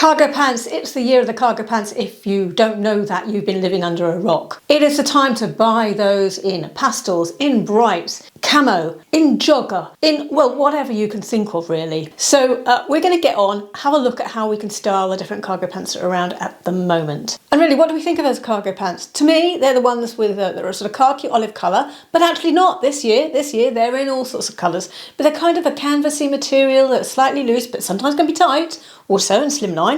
Cargo pants, it's the year of the cargo pants. If you don't know that, you've been living under a rock. It is the time to buy those in pastels, in brights, camo, in jogger, in, well, whatever you can think of really. So we're going to get on, have a look at how we can style the different cargo pants that are around at the moment. And really, what do we think of those cargo pants? To me, they're the ones with that are a sort of khaki olive colour, but actually not this year. This year, they're in all sorts of colours, but they're kind of a canvasy material that's slightly loose, but sometimes can be tight, also in slimline,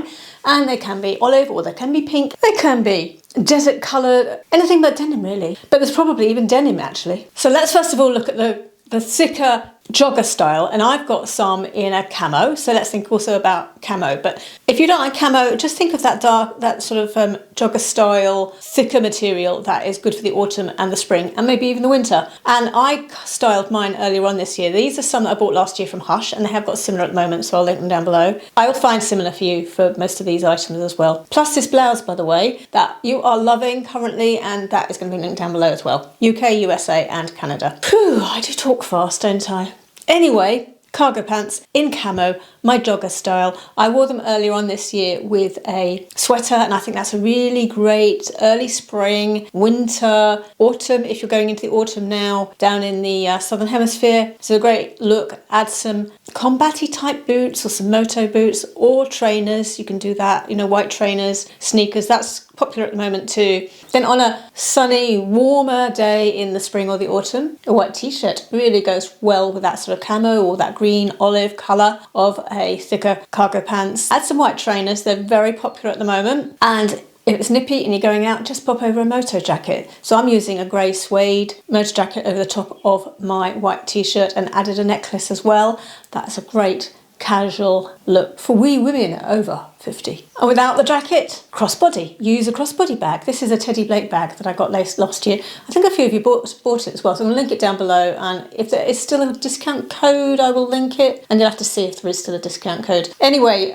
and they can be olive or they can be pink, they can be desert coloured, anything but denim really, but there's probably even denim actually. So let's first of all look at the thicker jogger style, and I've got some in a camo, so let's think also about camo. But if you don't like camo, just think of that dark, that sort of jogger style, thicker material that is good for the autumn and the spring and maybe even the winter. And I styled mine earlier on this year. These are some that I bought last year from Hush, and they have got similar at the moment, so I'll link them down below. I will find similar for you for most of these items as well. Plus this blouse, by the way, that you are loving currently, and that is going to be linked down below as well. UK, USA and Canada. Whew, I do talk fast, don't I? Anyway, cargo pants in camo, my jogger style. I wore them earlier on this year with a sweater, and I think that's a really great early spring, winter, autumn, if you're going into the autumn now, down in the southern hemisphere. It's a great look. Add some combat-y type boots or some moto boots or trainers. You can do that, you know, white trainers, sneakers, that's popular at the moment too. Then on a sunny, warmer day in the spring or the autumn, a white t-shirt really goes well with that sort of camo or that green olive colour of a thicker cargo pants. Add some white trainers, they're very popular at the moment. And if it's nippy and you're going out, just pop over a moto jacket. So I'm using a grey suede moto jacket over the top of my white t-shirt and added a necklace as well. That's a great casual look for we women over 50. And without the jacket, crossbody. Use a crossbody bag. This is a Teddy Blake bag that I got last year. I think a few of you bought it as well, so I'm going to link it down below, and if there is still a discount code, I will link it, and you'll have to see if there is still a discount code. Anyway,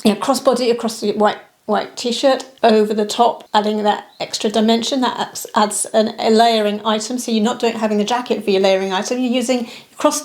crossbody across the white t-shirt over the top, adding that extra dimension that adds a layering item. So you're not having a jacket for your layering item, you're using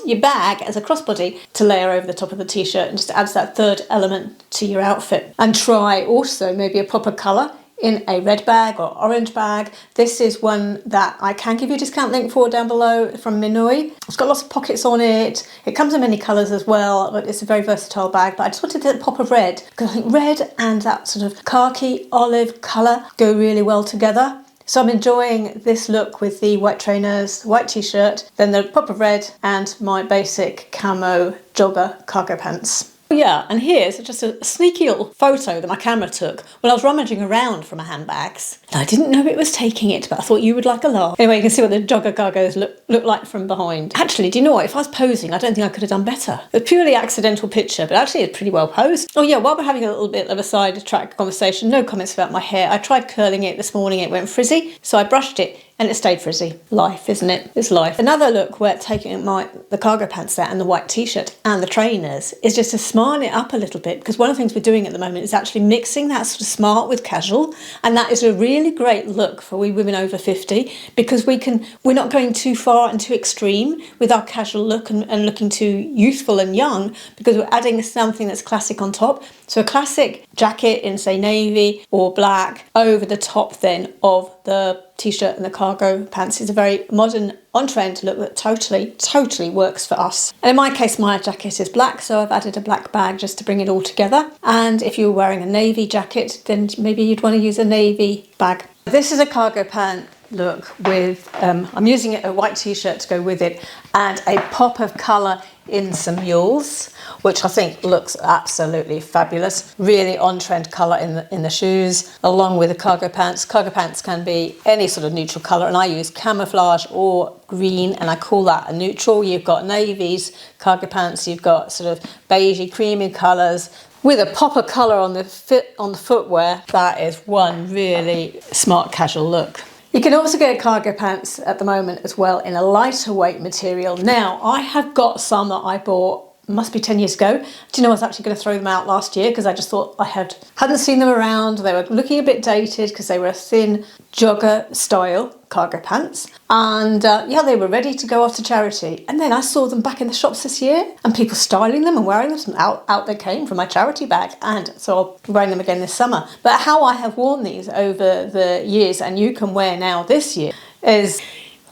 your bag as a crossbody to layer over the top of the t-shirt, and just adds that third element to your outfit. And try also maybe a pop of colour in a red bag or orange bag. This is one that I can give you a discount link for down below from Minoi. It's got lots of pockets on it. It comes in many colours as well, but it's a very versatile bag. But I just wanted that pop of red, because I think red and that sort of khaki olive colour go really well together. So I'm enjoying this look with the white trainers, white t-shirt, then the pop of red and my basic camo jogger cargo pants. Yeah, and here's just a sneaky little photo that my camera took when I was rummaging around for my handbags. And I didn't know it was taking it, but I thought you would like a laugh. Anyway, you can see what the jogger cargos look like from behind. Actually, do you know what? If I was posing, I don't think I could have done better. It's a purely accidental picture, but actually it's pretty well posed. Oh yeah, while we're having a little bit of a sidetrack conversation, no comments about my hair. I tried curling it this morning, it went frizzy, so I brushed it and it stayed frizzy. Life, isn't it? It's life. Another look where taking the cargo pants there and the white t-shirt and the trainers is just to smart it up a little bit, because one of the things we're doing at the moment is actually mixing that sort of smart with casual, and that is a really great look for we women over 50, because we're not going too far and too extreme with our casual look and looking too youthful and young, because we're adding something that's classic on top. So a classic jacket in, say, navy or black over the top then of the t-shirt and the cargo pants is a very modern, on-trend look that totally works for us. And in my case, my jacket is black, so I've added a black bag just to bring it all together. And if you were wearing a navy jacket, then maybe you'd want to use a navy bag. This is a cargo pant look with, I'm using a white t-shirt to go with it, and a pop of colour in some mules, which I think looks absolutely fabulous. Really on-trend colour in the shoes, along with the cargo pants. Cargo pants can be any sort of neutral colour, and I use camouflage or green, and I call that a neutral. You've got navies, cargo pants, you've got sort of beigey, creamy colours, with a pop of colour on the footwear. That is one really smart casual look. You can also get cargo pants at the moment as well in a lighter weight material. Now, I have got some that I bought must be 10 years ago. Do you know, I was actually going to throw them out last year because I just thought I hadn't seen them around. They were looking a bit dated because they were a thin jogger style cargo pants, and yeah, they were ready to go off to charity. And then I saw them back in the shops this year, and people styling them and wearing them. So out they came from my charity bag, and so I'll be wearing them again this summer. But how I have worn these over the years, and you can wear now this year, is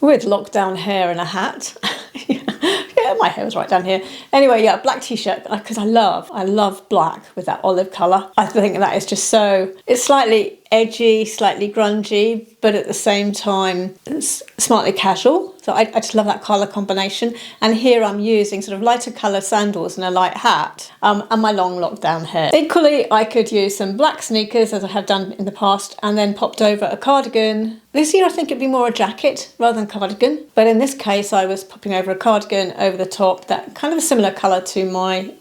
with lockdown hair and a hat. Yeah, my hair was right down here. Anyway, yeah, black t-shirt, because I love black with that olive colour. I think that is just so, it's slightly edgy, slightly grungy, but at the same time, it's smartly casual. So I just love that colour combination. And here I'm using sort of lighter colour sandals and a light hat, and my long lockdown hair. Equally, I could use some black sneakers, as I have done in the past, and then popped over a cardigan. This year I think it'd be more a jacket rather than cardigan, but in this case I was popping over a cardigan over the top, that kind of a similar colour to my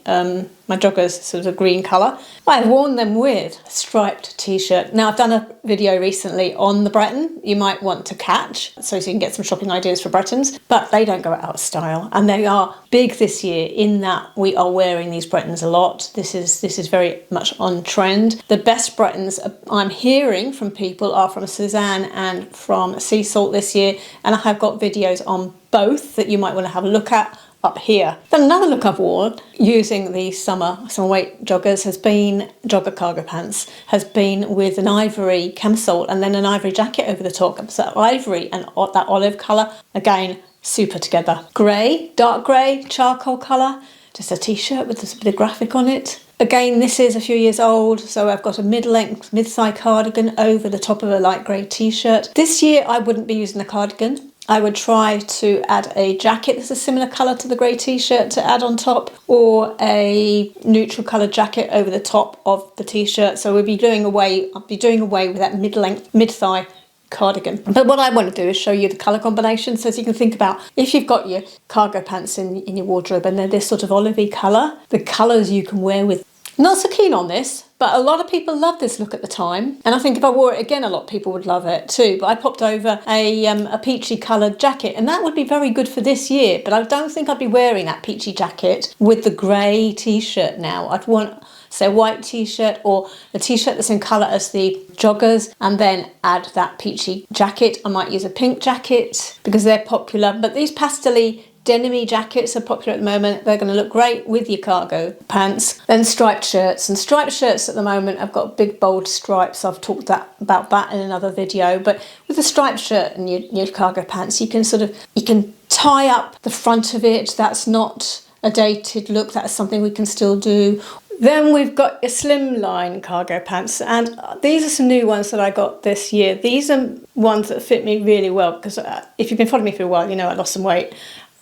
my joggers, sort of a green colour. I've worn them with a striped t-shirt. Now I've done a video recently on the Breton you might want to catch, so you can get some shopping ideas for Bretons, but they don't go out of style, and they are big this year in that we are wearing these Bretons a lot. This is very much on trend. The best Bretons I'm hearing from people are from Suzanne and from Sea Salt this year, and I have got videos on both that you might want to have a look at up here. Then another look I've worn using these summer weight joggers has been, jogger cargo pants, has been with an ivory camisole and then an ivory jacket over the top. So ivory and that olive colour, again, super together. Grey, dark grey, charcoal colour, just a t-shirt with a bit of graphic on it. Again, this is a few years old, so I've got a mid-length, mid-thigh cardigan over the top of a light grey t-shirt. This year I wouldn't be using a cardigan. I would try to add a jacket that's a similar colour to the grey t-shirt to add on top, or a neutral coloured jacket over the top of the t-shirt. So I'll be doing away with that mid-length, mid-thigh cardigan. But what I want to do is show you the colour combination, so as you can think about if you've got your cargo pants in your wardrobe and they're this sort of olivey colour, the colours you can wear with. Not so keen on this, but a lot of people loved this look at the time, and I think if I wore it again a lot of people would love it too. But I popped over a peachy coloured jacket, and that would be very good for this year, but I don't think I'd be wearing that peachy jacket with the grey t-shirt now. I'd want, say, a white t-shirt or a t-shirt that's in colour as the joggers, and then add that peachy jacket. I might use a pink jacket because they're popular, but these pastel-y denim-y jackets are popular at the moment. They're going to look great with your cargo pants. Then striped shirts, and striped shirts at the moment I've got big bold stripes. I've talked about that in another video, but with a striped shirt and your cargo pants, you can tie up the front of it. That's not a dated look, that's something we can still do. Then we've got your slimline cargo pants, and these are some new ones that I got this year. These are ones that fit me really well because if you've been following me for a while, you know I lost some weight.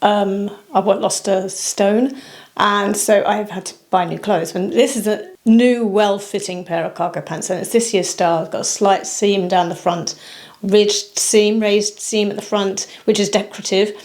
I've lost a stone, and so I've had to buy new clothes. And this is a new, well-fitting pair of cargo pants, and it's this year's style. It's got a slight seam down the front, raised seam at the front, which is decorative,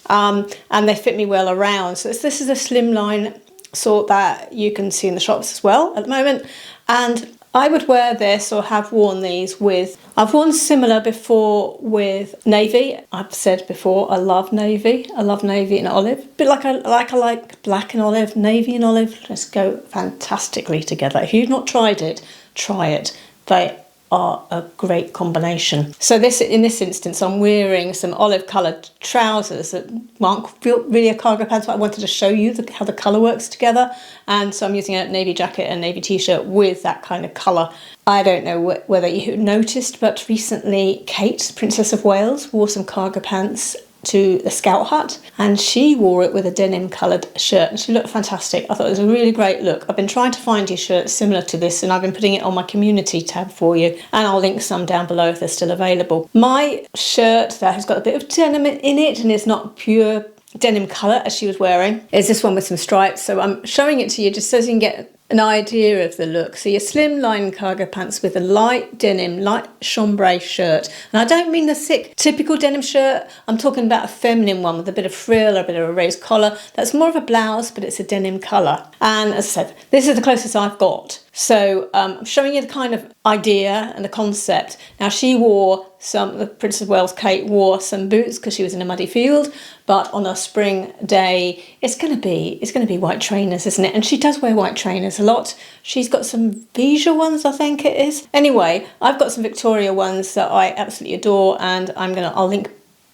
and they fit me well around. So this is a slimline sort that you can see in the shops as well at the moment, and I would wear this, or have worn these with, I've worn similar before with navy. I've said before, I love navy. I love navy and olive. A bit like I like black and olive, navy and olive. Just go fantastically together. If you've not tried it, try it. They are a great combination. So in this instance, I'm wearing some olive coloured trousers that aren't really a cargo pants, but I wanted to show you how the colour works together. And so I'm using a navy jacket and navy t-shirt with that kind of colour. I don't know whether you noticed, but recently Kate, Princess of Wales, wore some cargo pants to the Scout Hut, and she wore it with a denim coloured shirt, and she looked fantastic. I thought it was a really great look. I've been trying to find you shirts similar to this, and I've been putting it on my community tab for you, and I'll link some down below if they're still available. My shirt that has got a bit of denim in it and is not pure denim colour as she was wearing is this one with some stripes. So I'm showing it to you just so you can get an idea of the look. So your slimline cargo pants with a light denim, light chambray shirt. And I don't mean the thick, typical denim shirt. I'm talking about a feminine one with a bit of frill or a bit of a raised collar. That's more of a blouse, but it's a denim colour. And as I said, this is the closest I've got So I'm showing you the kind of idea and the concept. Now she wore the Princess of Wales Kate wore some boots because she was in a muddy field, but on a spring day it's going to be white trainers, isn't it? And she does wear white trainers a lot. She's got some Vija ones, I think it is. Anyway, I've got some Victoria ones that I absolutely adore, and I'll link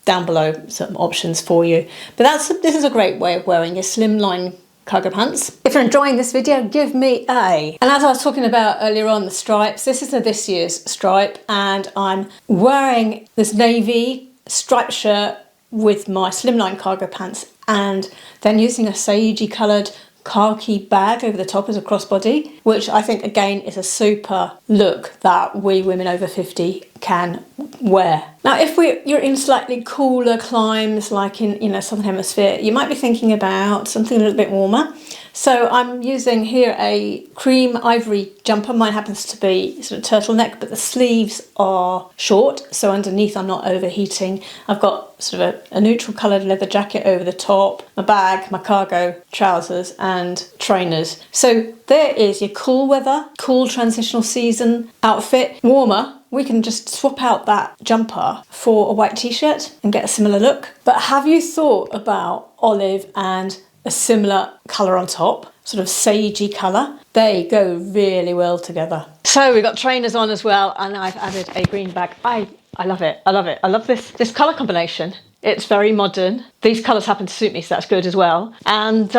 down below some options for you. But this is a great way of wearing your slimline cargo pants. If you're enjoying this video, give me a. And as I was talking about earlier on, the stripes, this is this year's stripe, and I'm wearing this navy striped shirt with my slimline cargo pants, and then using a sagey coloured khaki bag over the top as a crossbody, which I think again is a super look that we women over 50 can wear. Now if you're in slightly cooler climes like in Southern Hemisphere, you might be thinking about something a little bit warmer. So I'm using here a cream ivory jumper. Mine happens to be sort of turtleneck, but the sleeves are short, so underneath I'm not overheating. I've got sort of a neutral coloured leather jacket over the top, my bag, my cargo trousers and trainers. So there is your cool weather, cool transitional season outfit. Warmer, we can just swap out that jumper for a white t-shirt and get a similar look. But have you thought about olive and a similar colour on top, sort of sagey colour? They go really well together. So we've got trainers on as well, and I've added a green bag. I love it. I love it. I love this colour combination. It's very modern. These colours happen to suit me, so that's good as well. And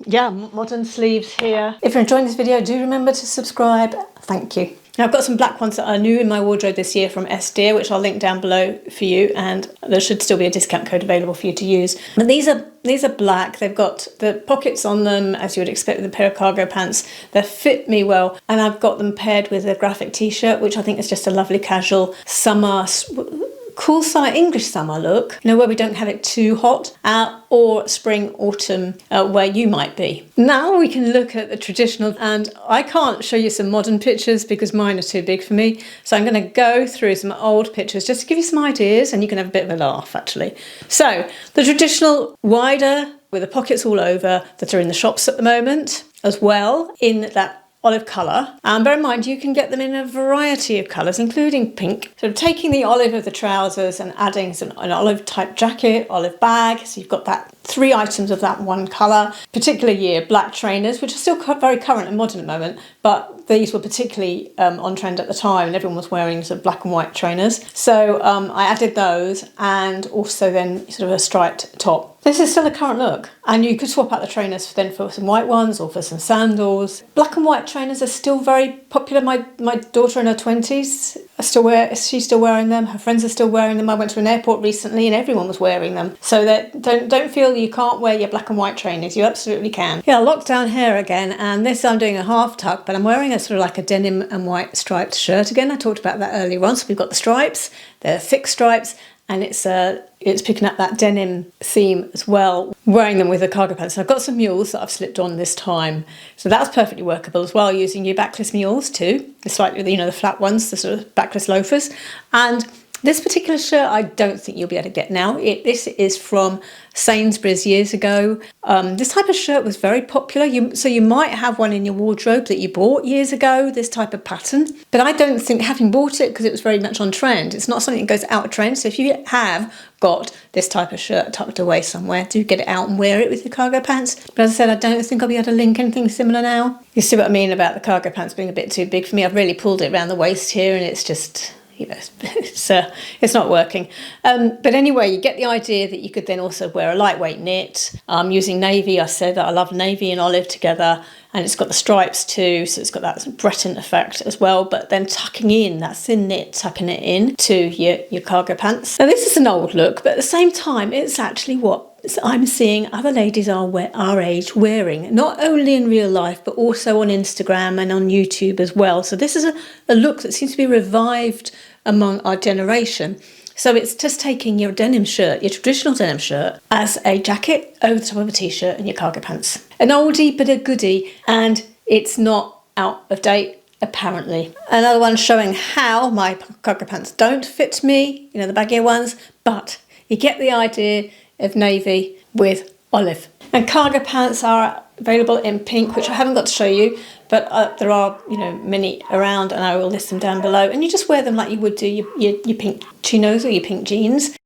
yeah, modern sleeves here. If you're enjoying this video, do remember to subscribe. Thank you. Now I've got some black ones that are new in my wardrobe this year from Esdeer, which I'll link down below for you, and there should still be a discount code available for you to use. But these are black. They've got the pockets on them, as you would expect with a pair of cargo pants. They fit me well, and I've got them paired with a graphic t-shirt, which I think is just a lovely casual summer, cool summer, English summer look, where we don't have it too hot, or spring, autumn, where you might be. Now we can look at the traditional, and I can't show you some modern pictures because mine are too big for me. So I'm going to go through some old pictures just to give you some ideas, and you can have a bit of a laugh actually. So the traditional wider with the pockets all over that are in the shops at the moment as well, in that olive colour. Bear in mind you can get them in a variety of colours, including pink. So taking the olive of the trousers and adding an olive type jacket, olive bag, so you've got that 3 items of that one colour. Particular year, black trainers, which are still very current and modern at the moment, but these were particularly on trend at the time, and everyone was wearing sort of black and white trainers. So I added those, and also then sort of a striped top. This is still a current look, and you could swap out the trainers then for some white ones or for some sandals. Black and white trainers are still very popular. My daughter in her 20s she's still wearing them. Her friends are still wearing them. I went to an airport recently and everyone was wearing them. So that don't feel you can't wear your black and white trainers. You absolutely can. Yeah, lockdown hair again, and this I'm doing a half tuck, but I'm wearing a sort of like a denim and white striped shirt again. I talked about that earlier on. So we've got the stripes, they're thick stripes, and it's picking up that denim theme as well, wearing them with the cargo pants. So I've got some mules that I've slipped on this time, so that's perfectly workable as well, using your backless mules too, the slightly, the flat ones, the sort of backless loafers. And this particular shirt I don't think you'll be able to get now. This is from Sainsbury's years ago. This type of shirt was very popular, so you might have one in your wardrobe that you bought years ago, this type of pattern. But I don't think, having bought it because it was very much on trend, it's not something that goes out of trend. So if you have got this type of shirt tucked away somewhere, do get it out and wear it with your cargo pants. But as I said, I don't think I'll be able to link anything similar now. You see what I mean about the cargo pants being a bit too big for me? I've really pulled it around the waist here, and it's just, it's not working. But anyway, you get the idea that you could then also wear a lightweight knit. Using navy, I said that I love navy and olive together, and it's got the stripes too, so it's got that Breton effect as well, but then tucking in that thin knit, tucking it in to your cargo pants. Now this is an old look, but at the same time, it's actually what I'm seeing other ladies our age wearing, not only in real life, but also on Instagram and on YouTube as well. So this is a look that seems to be revived among our generation. So it's just taking your denim shirt, your traditional denim shirt, as a jacket over the top of a t-shirt and your cargo pants. An oldie but a goodie, and it's not out of date, apparently. Another one showing how my cargo pants don't fit me, the baggy ones, but you get the idea of navy with olive. And cargo pants are available in pink, which I haven't got to show you, but there are, you know, many around, and I will list them down below. And you just wear them like you would do your pink chinos or your pink jeans.